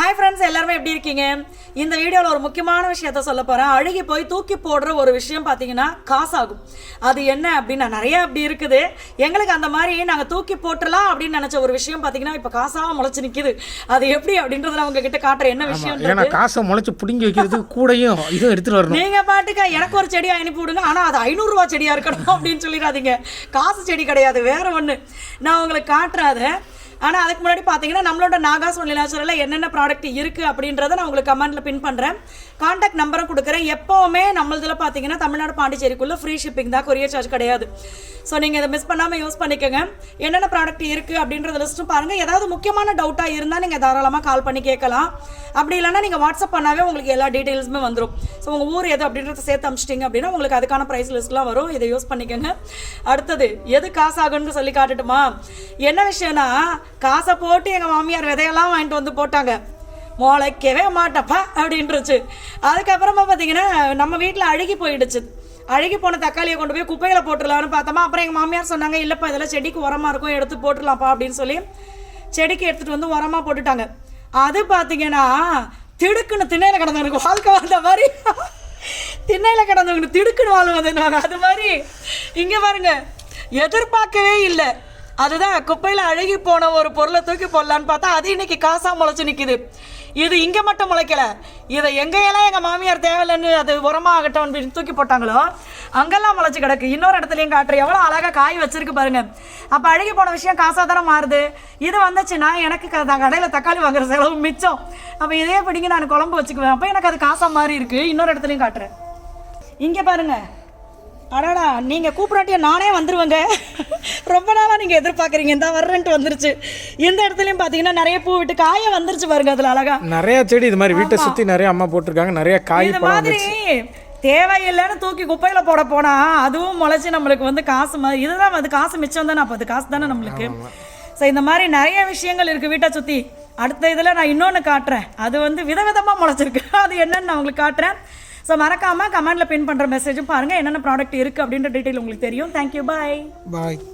Hi friends, எல்லாருமே எப்படி இருக்கீங்க? இந்த வீடியோவில் ஒரு முக்கியமான விஷயத்த சொல்ல போகிறேன். அழுகி போய் தூக்கி போடுற ஒரு விஷயம் பார்த்தீங்கன்னா காசாகும். அது என்ன அப்படின்னா நிறைய அப்படி இருக்குது. எங்களுக்கு அந்த மாதிரி நாங்கள் தூக்கி போட்டுலாம் அப்படின்னு நினச்ச ஒரு விஷயம் பார்த்தீங்கன்னா இப்போ காசாக முளைச்சி நிற்கிது. அது எப்படி அப்படின்றத உங்ககிட்ட காட்டுற என்ன விஷயம்? ஏன்னா காசை முளைச்சி பிடிங்கி வைக்கிறதுக்கு கூடையும் இதுவும் எடுத்துகிட்டு வரணும். நீங்கள் பாட்டுக்கா எனக்கு ஒரு செடியை அனுப்பி விடுங்க, ஆனால் அது 500 ரூபா செடியாக இருக்கணும் அப்படின்னு சொல்லிடாதீங்க. காசு செடி கிடையாது, வேற ஒன்று. நான் உங்களுக்கு காட்டுறாத. ஆனால் அதுக்கு முன்னாடி பார்த்தீங்கன்னா நம்மளோட நாகாஸ் ஒன்லி நேச்சுரலில் என்னென்ன ப்ராடக்ட் இருக்குது அப்படின்றத நான் உங்களுக்கு கமெண்ட்டில் பின் பண்ணுறேன். கான்டாக்ட் நம்பரும் கொடுக்குறேன். எப்போவுமே நம்மளதில் பார்த்தீங்கன்னா தமிழ்நாடு பாண்டிச்சேரிக்குள்ளே ஃப்ரீ ஷிப்பிங் தான், கொரியர் சார்ஜ் கிடையாது. ஸோ நீங்கள் இதை மிஸ் பண்ணாமல் யூஸ் பண்ணிக்கோங்க. என்னென்ன ப்ராடக்ட் இருக்குது அப்படின்றத லிஸ்ட்டும் பாருங்கள். ஏதாவது முக்கியமான டவுட்டாக இருந்தால் நீங்கள் தாராளமாக கால் பண்ணி கேட்கலாம். அப்படி இல்லைன்னா நீங்கள் வாட்ஸ்அப் பண்ணாவே உங்களுக்கு எல்லா டீட்டெயில்ஸுமே வந்துடும். ஸோ உங்கள் ஊர் எது அப்படின்றத சேர்த்து அமிச்சிட்டிங்க அப்படின்னா உங்களுக்கு அதுக்கான ப்ரைஸ் லிஸ்ட்லாம் வரும். இதை யூஸ் பண்ணிக்கோங்க. அடுத்தது எது காசாகுன்னு சொல்லி காட்டுட்டுமா? என்ன விஷயம்னா, காசை போட்டு எங்கள் மாமியார் விதையெல்லாம் வாங்கிட்டு வந்து போட்டாங்க. முளைக்கவே மாட்டப்பா அப்படின்ட்டுருச்சு. அதுக்கப்புறமா பார்த்தீங்கன்னா நம்ம வீட்டில் அழுகி போயிடுச்சு. அழுகி போன தக்காளியை கொண்டு போய் குப்பையில் போட்டுடலான்னு பார்த்தோமா. அப்புறம் எங்கள் மாமியார் சொன்னாங்க, இல்லைப்பா இதெல்லாம் செடிக்கு உரமாக இருக்கும், எடுத்து போட்டுடலாம்ப்பா அப்படின்னு சொல்லி செடிக்கு எடுத்துகிட்டு வந்து உரமாக போட்டுட்டாங்க. அது பார்த்தீங்கன்னா திடுக்குன்னு திண்ணையில் கிடந்தவனுக்கு வாழ்க்கை வந்த மாதிரி, திண்ணையில் கிடந்தவங்களுக்கு திடுக்குன்னு வாழ்வாங்க. அது மாதிரி இங்கே பாருங்க, எதிர்பார்க்கவே இல்லை. அதுதான் குப்பையில் அழுகி போன ஒரு பொருளை தூக்கி போடலான்னு பார்த்தா அது இன்னைக்கு காசாக முளைச்சி நிற்கிது. இது இங்கே மட்டும் முளைக்கல, இதை எங்கேயெல்லாம் எங்கள் மாமியார் தேவையில்லைன்னு அது உரமாகட்டும் அப்படின்னு தூக்கி போட்டாங்களோ அங்கெல்லாம் முளைச்சி கிடக்கு. இன்னொரு இடத்துலையும் காட்டுறேன், எவ்வளோ அழகாக காய் வச்சிருக்கு பாருங்க. அப்போ அழுகி போன விஷயம் காசாக தானே மாறுது. இது வந்துச்சுன்னா எனக்கு கடையில் தக்காளி வாங்குற செலவு மிச்சம். அப்போ இதே பிடிங்க நான் குழம்பு வச்சுக்குவேன். அப்போ எனக்கு அது காசாக மாறி இருக்கு. இன்னொரு இடத்துலையும் காட்டுறேன். இங்கே பாருங்க, அடாடா நீங்கள் கூப்பிடாட்டிய நானே வந்துடுவேங்க. ரொம்ப நாளாக நீங்கள் எதிர்பார்க்குறீங்க, இந்த வர்றேன்ட்டு வந்துருச்சு. இந்த இடத்துலையும் பார்த்தீங்கன்னா நிறைய பூ விட்டு காய வந்துருச்சு பாருங்க. அதில் அழகா நிறைய செடி இது மாதிரி வீட்டை சுற்றி நிறைய அம்மா போட்டிருக்காங்க. நிறைய காய் இது மாதிரி தேவையில்லைன்னு தூக்கி குப்பையில் போட போனால் அதுவும் முளைச்சி நம்மளுக்கு வந்து காசு மாதிரி. இதுதான் அது காசு மிச்சம் தானே. அப்போ அது காசு தானே நம்மளுக்கு. ஸோ இந்த மாதிரி நிறைய விஷயங்கள் இருக்குது வீட்டை சுற்றி. அடுத்த இதில் நான் இன்னொன்று காட்டுறேன். அது வந்து விதவிதமாக முளைச்சிருக்கு. அது என்னன்னு நான் உங்களுக்கு காட்டுறேன். ஸோ மறக்காமல் கமெண்டில் பின் பண்ணுற மெசேஜும் பாருங்கள். என்னென்ன ப்ராடக்ட் இருக்குது அப்படின்ற டீட்டெயில் உங்களுக்கு தெரியும். தேங்க்யூ, பாய்.